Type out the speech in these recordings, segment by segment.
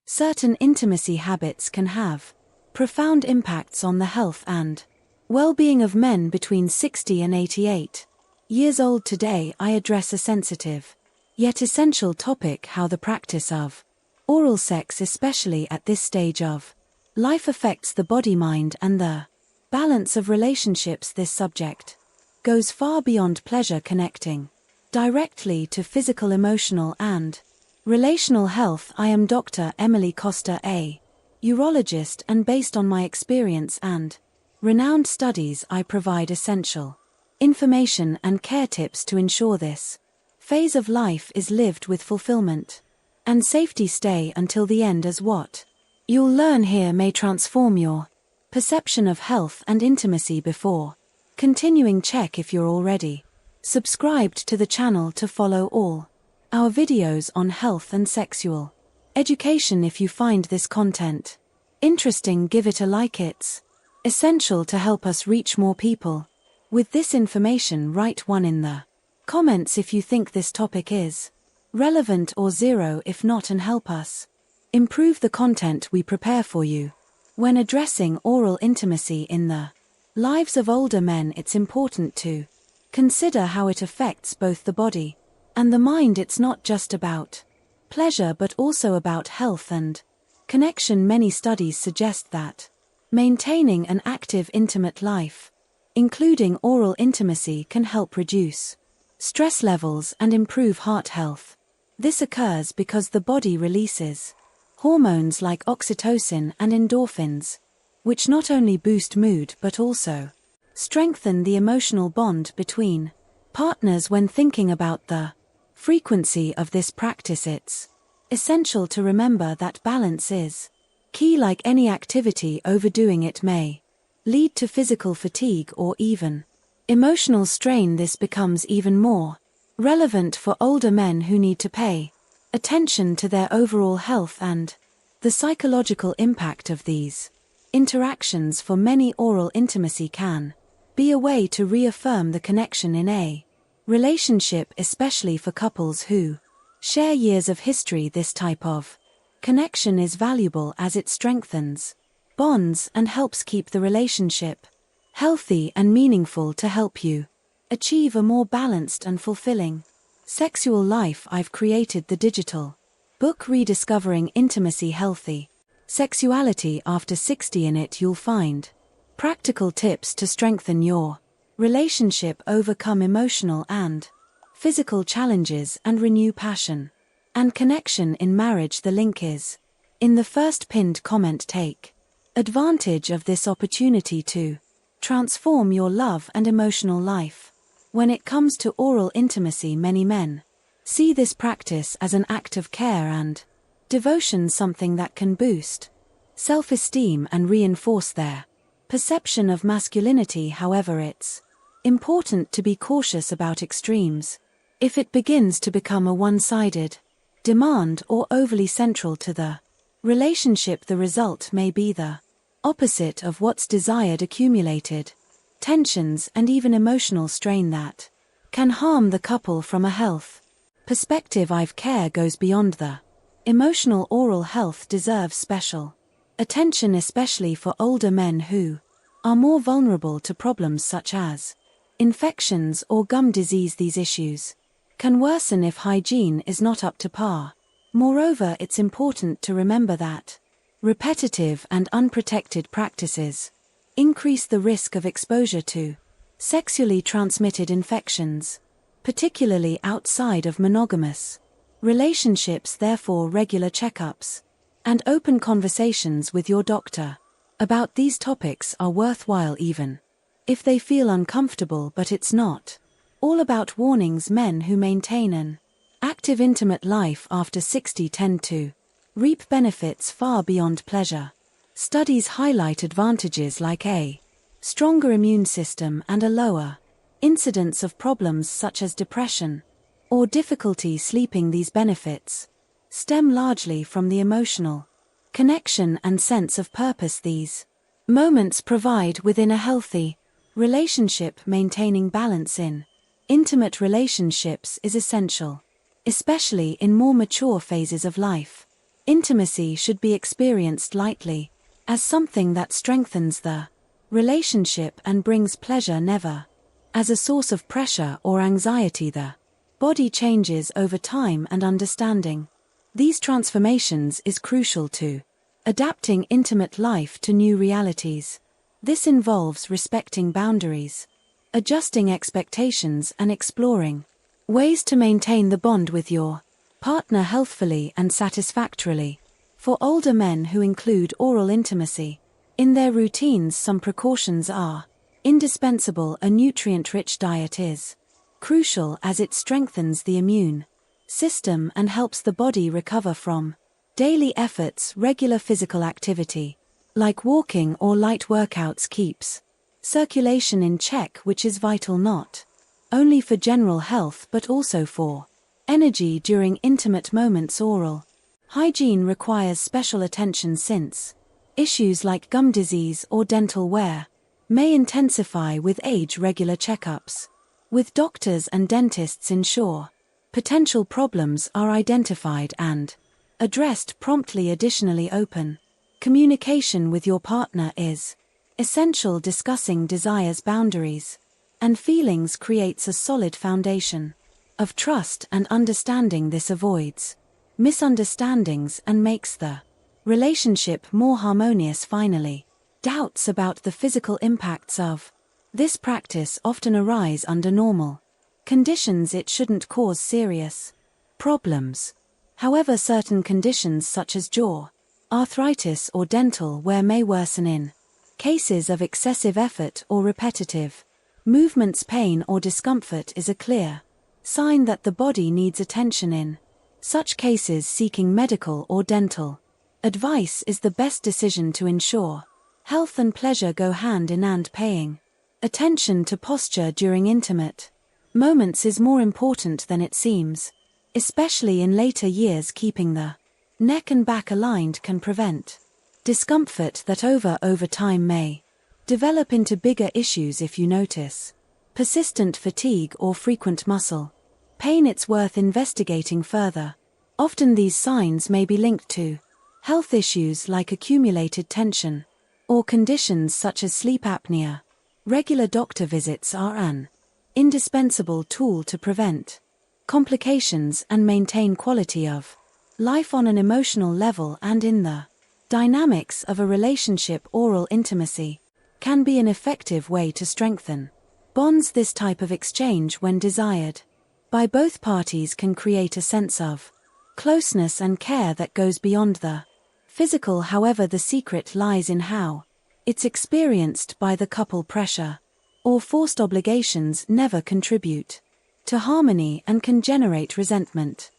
Certain intimacy habits can have profound impacts on the health and well-being of men between 60 and 88 years old. Today I address a sensitive, yet essential topic: how the practice of oral sex, especially at this stage of life, affects the body, mind, and the balance of relationships. This subject goes far beyond pleasure, connecting directly to physical, emotional, and relational health. I am Dr. Emily Costa, a urologist, and based on my experience and renowned studies, I provide essential information and care tips to ensure this phase of life is lived with fulfillment and safety. Stay until the end, as what you'll learn here may transform your perception of health and intimacy. Before continuing, check if you're already subscribed to the channel to follow all our videos on health and sexual education. If you find this content interesting, give it a like. It's essential to help us reach more people with this information. Write 1 in the comments if you think this topic is relevant, or 0 if not, and help us improve the content we prepare for you. When addressing oral intimacy in the lives of older men, it's important to consider how it affects both the body and the mind. It's not just about pleasure but also about health and connection. Many studies suggest that maintaining an active, intimate life, including oral intimacy, can help reduce stress levels and improve heart health. This occurs because the body releases hormones like oxytocin and endorphins, which not only boost mood but also strengthen the emotional bond between partners. When thinking about the frequency of this practice, it's essential to remember that balance is key. Like any activity, overdoing it may lead to physical fatigue or even emotional strain. This becomes even more relevant for older men who need to pay attention to their overall health and the psychological impact of these interactions. For many, oral intimacy can be a way to reaffirm the connection in a relationship, especially for couples who share years of history. This type of connection is valuable as it strengthens bonds and helps keep the relationship healthy and meaningful. To help you achieve a more balanced and fulfilling sexual life, I've created the digital book Rediscovering Intimacy, Healthy Sexuality After 60. In it you'll find practical tips to strengthen your relationship, overcome emotional and physical challenges, and renew passion and connection in marriage. The link is in the first pinned comment. Take advantage of this opportunity to transform your love and emotional life. When it comes to oral intimacy, many men see this practice as an act of care and devotion, something that can boost self-esteem and reinforce their perception of masculinity. However, it's important to be cautious about extremes. If it begins to become a one-sided demand or overly central to the relationship, the result may be the opposite of what's desired: accumulated tensions and even emotional strain that can harm the couple. From a health perspective, I've care goes beyond the emotional. Oral health deserves special attention, especially for older men who are more vulnerable to problems such as infections or gum disease. These issues can worsen if hygiene is not up to par. Moreover, it's important to remember that repetitive and unprotected practices increase the risk of exposure to sexually transmitted infections, particularly outside of monogamous relationships. Therefore, regular checkups and open conversations with your doctor about these topics are worthwhile, even if they feel uncomfortable. But it's not all about warnings. Men who maintain an active, intimate life after 60 tend to reap benefits far beyond pleasure. Studies highlight advantages like a stronger immune system and a lower incidence of problems such as depression or difficulty sleeping. These benefits stem largely from the emotional connection and sense of purpose these moments provide within a healthy relationship. Maintaining balance in intimate relationships is essential, especially in more mature phases of life. Intimacy should be experienced lightly, as something that strengthens the relationship and brings pleasure, never as a source of pressure or anxiety. The body changes over time and understanding these transformations is crucial to adapting intimate life to new realities. This involves respecting boundaries, adjusting expectations, and exploring ways to maintain the bond with your partner healthfully and satisfactorily. For older men who include oral intimacy in their routines, some precautions are indispensable. A nutrient-rich diet is crucial as it strengthens the immune system and helps the body recover from daily efforts. Regular physical activity, like walking or light workouts, keeps circulation in check, which is vital not only for general health but also for energy during intimate moments. Oral hygiene requires special attention since issues like gum disease or dental wear may intensify with age. Regular checkups with doctors and dentists ensure potential problems are identified and addressed promptly. Additionally, open communication with your partner is essential. Discussing desires, boundaries, and feelings creates a solid foundation of trust and understanding. This avoids misunderstandings and makes the relationship more harmonious. Finally, doubts about the physical impacts of this practice often arise under normal conditions. It shouldn't cause serious problems. However, certain conditions such as jaw arthritis or dental wear may worsen in cases of excessive effort or repetitive movements. Pain or discomfort is a clear sign that the body needs attention. In such cases, seeking medical or dental advice is the best decision to ensure health and pleasure go hand in hand. Paying attention to posture during intimate moments is more important than it seems, especially in later years. Keeping the neck and back aligned can prevent discomfort that over time may develop into bigger issues. If you notice persistent fatigue or frequent muscle pain, it's worth investigating further. Often these signs may be linked to health issues like accumulated tension or conditions such as sleep apnea. Regular doctor visits are an indispensable tool to prevent complications and maintain quality of life on an emotional level and in the dynamics of a relationship. Oral intimacy can be an effective way to strengthen bonds. This type of exchange, when desired by both parties, can create a sense of closeness and care that goes beyond the physical. However, the secret lies in how it's experienced by the couple. Pressure or forced obligations never contribute to harmony and can generate resentment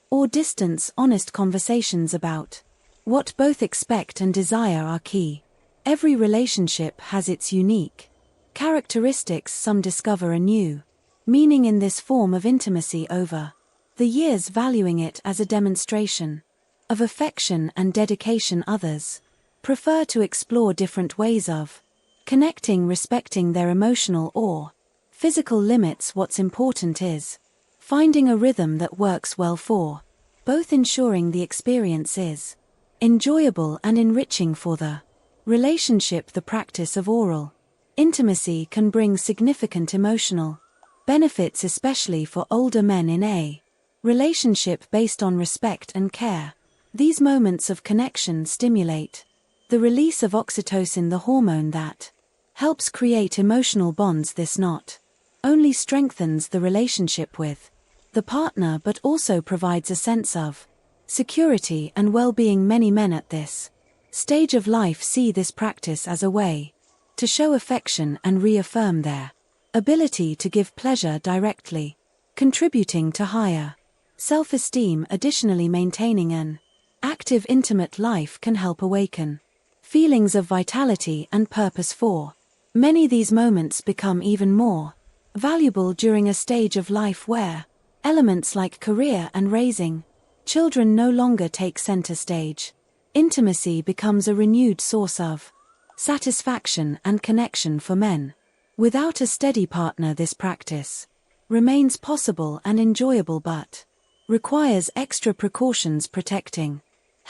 or distance. Honest conversations about what both expect and desire are key. Every relationship has its unique characteristics. Some discover a new meaning in this form of intimacy over the years, valuing it as a demonstration of affection and dedication. Others prefer to explore different ways of connecting, respecting their emotional or physical limits. What's important is finding a rhythm that works well for both, ensuring the experience is enjoyable and enriching for the relationship. The practice of oral intimacy can bring significant emotional benefits, especially for older men in a relationship based on respect and care. These moments of connection stimulate the release of oxytocin, the hormone that helps create emotional bonds. This not only strengthens the relationship with the partner but also provides a sense of security and well-being. Many men at this stage of life see this practice as a way to show affection and reaffirm their ability to give pleasure directly, contributing to higher self-esteem. Additionally, maintaining an active intimate life can help awaken feelings of vitality and purpose. For many, these moments become even more valuable during a stage of life where elements like career and raising children no longer take center stage. Intimacy becomes a renewed source of satisfaction and connection for men. Without a steady partner, this practice remains possible and enjoyable but requires extra precautions. Protecting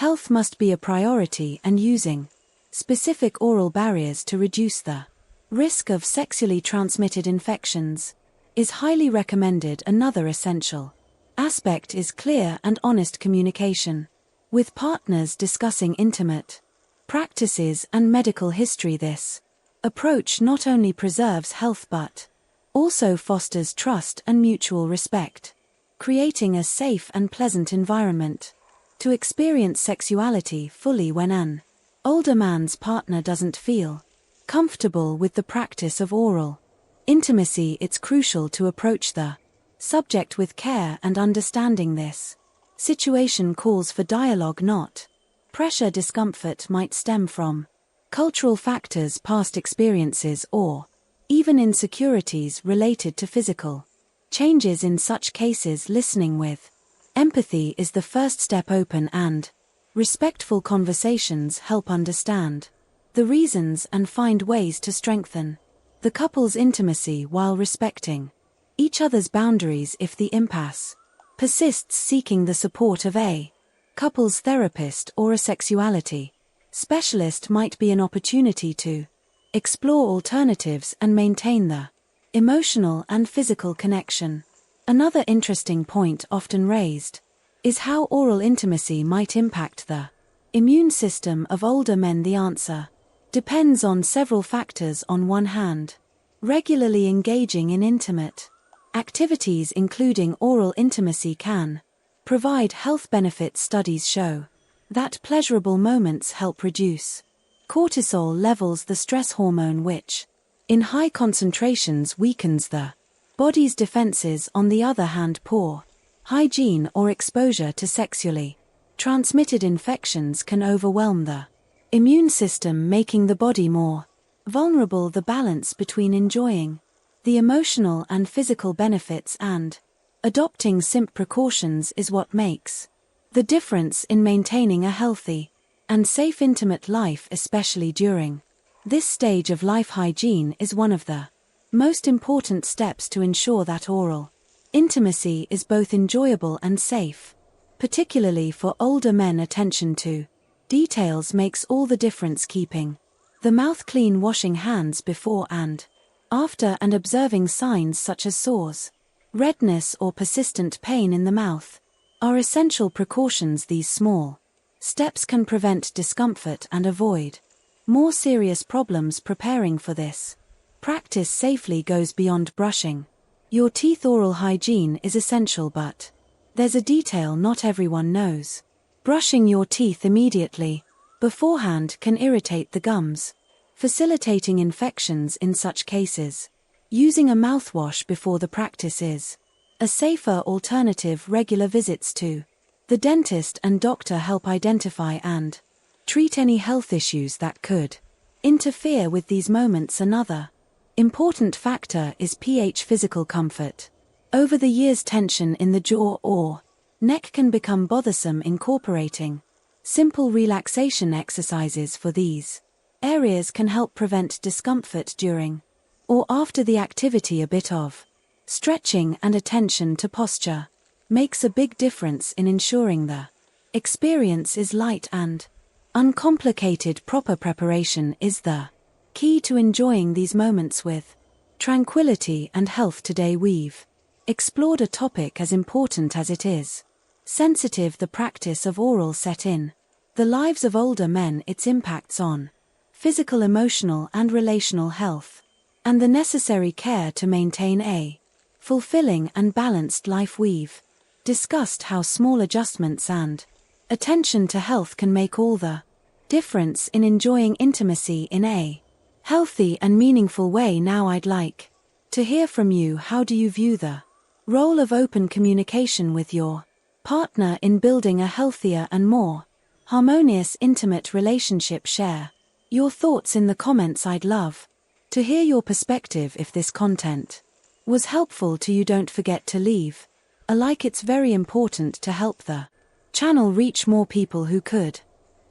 Health must be a priority, and using specific oral barriers to reduce the risk of sexually transmitted infections is highly recommended. Another essential aspect is clear and honest communication with partners, discussing intimate practices and medical history. This approach not only preserves health but also fosters trust and mutual respect, creating a safe and pleasant environment to experience sexuality fully. When an older man's partner doesn't feel comfortable with the practice of oral intimacy, it's crucial to approach the subject with care and understanding. This situation calls for dialogue, not pressure. Discomfort might stem from cultural factors, past experiences, or even insecurities related to physical changes. In such cases, listening with empathy is the first step. Open and respectful conversations help understand the reasons and find ways to strengthen the couple's intimacy while respecting each other's boundaries. If the impasse persists, seeking the support of a couples therapist or a sexuality specialist might be an opportunity to explore alternatives and maintain the emotional and physical connection. Another interesting point often raised is how oral intimacy might impact the immune system of older men. The answer depends on several factors. On one hand, regularly engaging in intimate activities, including oral intimacy, can provide health benefits. Studies show that pleasurable moments help reduce cortisol levels, the stress hormone, which, in high concentrations, weakens the body's defenses. On the other hand, poor hygiene or exposure to sexually transmitted infections can overwhelm the immune system, making the body more vulnerable. The balance between enjoying the emotional and physical benefits and adopting simple precautions is what makes the difference in maintaining a healthy and safe intimate life, especially during this stage of life. Hygiene is one of the most important steps to ensure that oral intimacy is both enjoyable and safe, particularly for older men. Attention to details makes all the difference. Keeping the mouth clean, washing hands before and after, and observing signs such as sores, redness, or persistent pain in the mouth are essential precautions. These small steps can prevent discomfort and avoid more serious problems. Preparing for this practice safely goes beyond brushing your teeth. Oral hygiene is essential, but there's a detail not everyone knows. Brushing your teeth immediately beforehand can irritate the gums, facilitating infections. In such cases, using a mouthwash before the practice is a safer alternative. Regular visits to the dentist and doctor help identify and treat any health issues that could interfere with these moments. Another important factor is pH, physical comfort. Over the years, tension in the jaw or neck can become bothersome. Incorporating simple relaxation exercises for these areas can help prevent discomfort during or after the activity. A bit of stretching and attention to posture makes a big difference in ensuring the experience is light and uncomplicated. Proper preparation is the key to enjoying these moments with tranquility and health. Today we've explored a topic as important as it is sensitive: the practice of oral set in the lives of older men, its impacts on physical, emotional, and relational health, and the necessary care to maintain a fulfilling and balanced life. We've discussed how small adjustments and attention to health can make all the difference in enjoying intimacy in a healthy and meaningful way. Now I'd like to hear from you. How do you view the role of open communication with your partner in building a healthier and more harmonious intimate relationship? Share your thoughts in the comments. I'd love to hear your perspective. If this content was helpful to you, don't forget to leave a like. It's very important to help the channel reach more people who could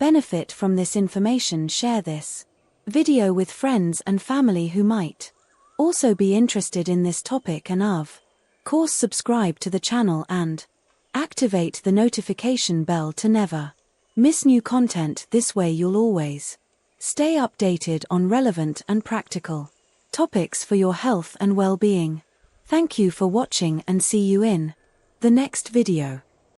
benefit from this information. Share this video with friends and family who might also be interested in this topic, and of course subscribe to the channel and activate the notification bell to never miss new content. This way you'll always stay updated on relevant and practical topics for your health and well-being. Thank you for watching and see you in the next video.